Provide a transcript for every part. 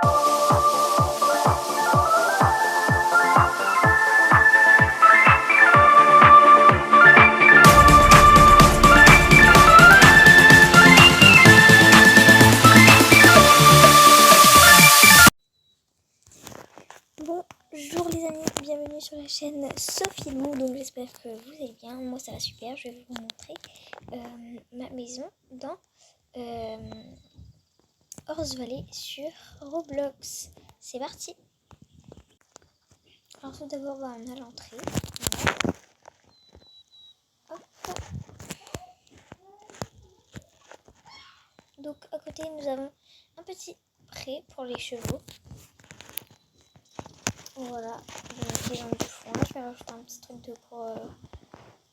Bonjour les amis, bienvenue sur la chaîne Sophie Lou. Donc j'espère que vous allez bien. Moi ça va super. Je vais vous montrer ma maison dans Horse Valley sur Roblox. C'est parti. Alors tout d'abord on a l'entrée. Hop. Donc à côté nous avons un petit pré pour les chevaux. Voilà, je vais mettre du fond. Je vais rajouter un petit truc pour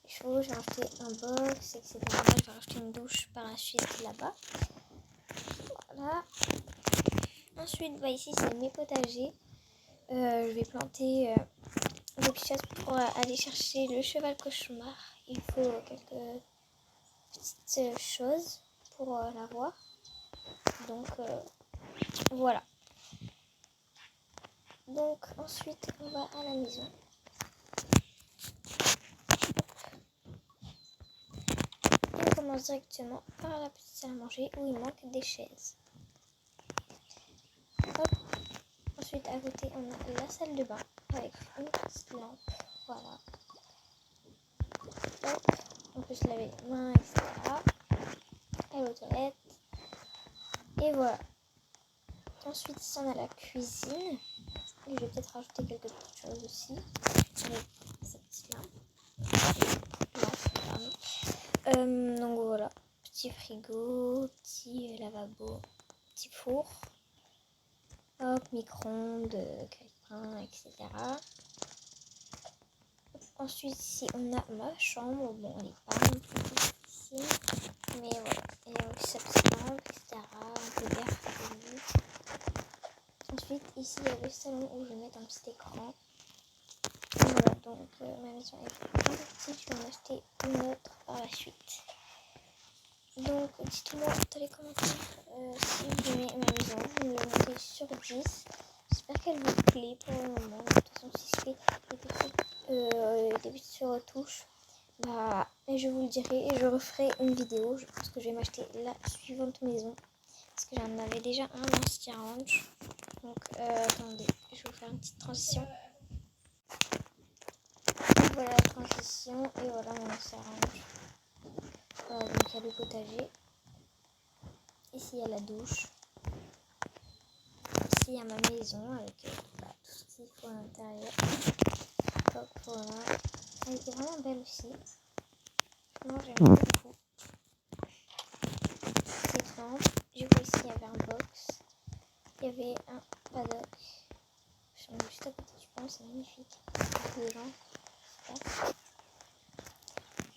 les chevaux. Je vais rajouter un box, etc. Je vais rajouter une douche par la suite là-bas. Voilà. Ensuite, ici c'est mes potagers. Je vais planter des petites choses pour aller chercher le cheval cauchemar. Il faut quelques petites choses pour l'avoir. Donc voilà. Donc ensuite on va à la maison. On commence directement par la petite salle à manger où il manque des chaises. Hop. Ensuite à côté on a la salle de bain avec une petite lampe. Voilà. Hop. On peut se laver les mains, etc. Aller aux toilettes. Et voilà. Ensuite ici on a la cuisine. Et je vais peut-être rajouter quelques petites choses aussi. Avec cette petite lampe. Donc voilà. Petit frigo, petit lavabo, petit four. Hop, micro-ondes, grille-pain, etc. Ensuite ici on a ma chambre. Bon elle n'est pas non plus ici. Mais voilà. Il y a aussi sa petite lampe, etc. Un peu d'air. Ensuite, ici, il y a le salon où je vais mettre un petit écran. Voilà, donc ma maison est un peu petite. Je vais en acheter une autre par la suite. Donc, dites-moi dans les commentaires si vous aimez ma maison. Vous me le mettez sur 10. J'espère qu'elle vous plaît pour le moment. De toute façon, si je fais des petites retouches, je vous le dirai et je referai une vidéo. Je pense que je vais m'acheter la suivante maison. Parce que j'en avais déjà un ancien ranch. Donc attendez, je vais vous faire une petite transition. Voilà la transition et voilà mon ancien ranch. Voilà, donc il y a le potager. Ici il y a la douche. Ici il y a ma maison avec tout ce qu'il faut à l'intérieur. Hop, voilà. Elle était vraiment belle aussi. Moi j'aime beaucoup. Cette lampe. Du coup ici il y avait un box. Il y avait un paddock. Je suis juste à côté, je pense, c'est magnifique. Les gens.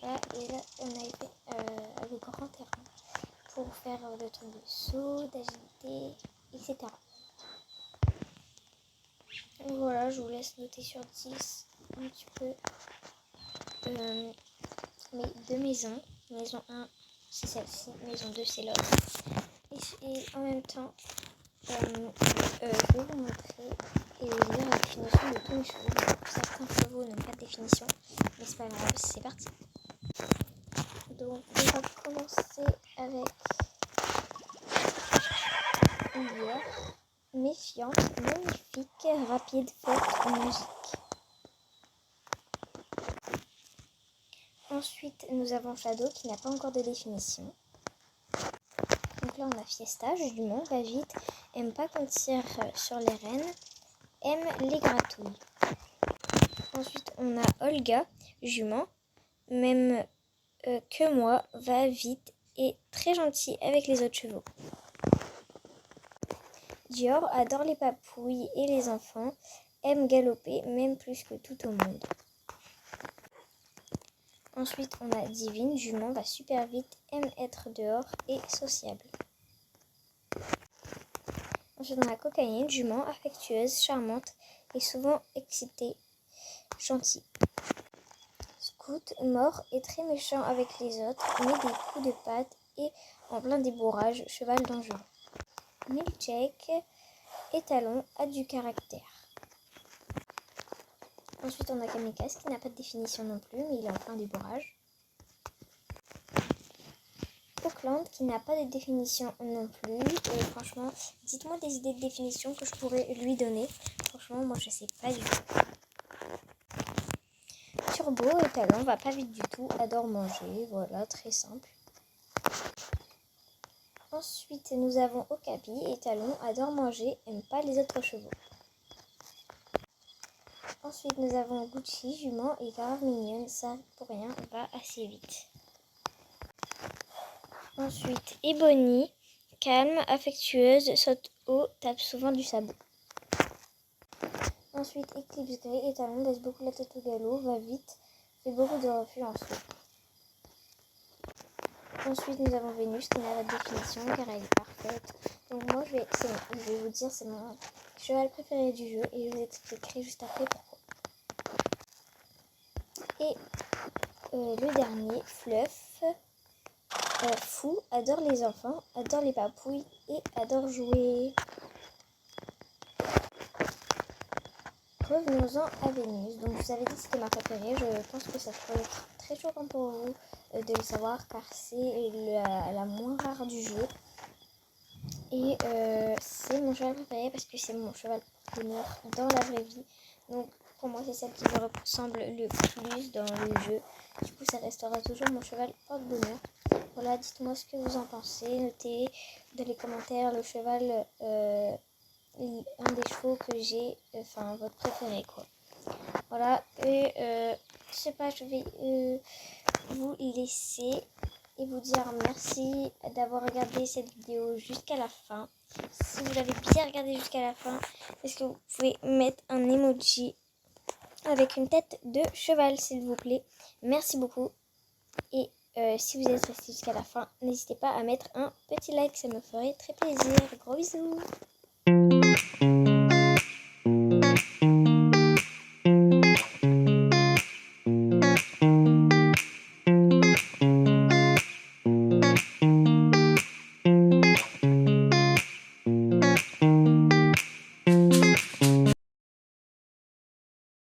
Voilà, et là on avait fait le grand terrain pour faire le truc de saut, d'agilité, etc. Donc voilà, je vous laisse noter sur 10 un petit peu mes deux maisons. Maison 1 c'est celle-ci, maison 2 c'est l'autre. Et en même temps, je vais vous montrer et vous dire la définition de tous mes chevaux. Certains chevaux n'ont pas de définition, mais c'est pas grave, c'est parti. Donc on va commencer avec hier. Méfiante, magnifique, rapide, forte, magique. Ensuite, nous avons Shadow qui n'a pas encore de définition. Donc là, on a Fiesta, jument, va vite, aime pas qu'on tire sur les rênes, aime les gratouilles. Ensuite, on a Olga, jument, même que moi, va vite et très gentil avec les autres chevaux. Dior adore les papouilles et les enfants, aime galoper même plus que tout au monde. Ensuite, on a Divine, jument, va super vite, aime être dehors et sociable. Ensuite, on a Cocaïne, jument, affectueuse, charmante et souvent excitée, gentille. Scout, mort et très méchant avec les autres, met des coups de patte et en plein débourrage, cheval dangereux. Milkshake Étalon a du caractère. Ensuite, on a Kamikaze qui n'a pas de définition non plus, mais il est en plein débourrage. Auckland qui n'a pas de définition non plus. Et franchement, dites-moi des idées de définition que je pourrais lui donner. Franchement, moi je sais pas du tout. Turbo, Étalon, va pas vite du tout, adore manger. Voilà, très simple. Ensuite, nous avons Okapi, Étalon, adore manger, aime pas les autres chevaux. Ensuite, nous avons Gucci, jument, est grave mignonne, ça pour rien, va assez vite. Ensuite, Ebony, calme, affectueuse, saute haut, tape souvent du sabot. Ensuite, Eclipse Grey, Étalon, baisse beaucoup la tête au galop, va vite, fait beaucoup de refus en saut. Ensuite, nous avons Vénus qui n'a pas de définition car elle est parfaite. Donc moi, je vais vous dire, c'est mon cheval préféré du jeu et je vous expliquerai juste après pourquoi. Et le dernier, Fluff, fou, adore les enfants, adore les papouilles et adore jouer. Revenons-en à Vénus. Donc je vous avais dit que c'était ma préférée. Je pense que ça pourrait être très choquant pour vous de le savoir car c'est la moins rare du jeu. Et c'est mon cheval préféré parce que c'est mon cheval bonheur dans la vraie vie. Donc pour moi c'est celle qui me ressemble le plus dans le jeu. Du coup ça restera toujours mon cheval porte-bonheur. Voilà, dites-moi ce que vous en pensez. Notez dans les commentaires le cheval, un des chevaux que j'ai, enfin votre préféré quoi. Voilà, et je sais pas, je vais vous laisser et vous dire merci d'avoir regardé cette vidéo jusqu'à la fin. Si vous l'avez bien regardé jusqu'à la fin, est-ce que vous pouvez mettre un emoji avec une tête de cheval s'il vous plaît. Merci beaucoup. Et si vous êtes resté jusqu'à la fin, n'hésitez pas à mettre un petit like, ça me ferait très plaisir. Gros bisous.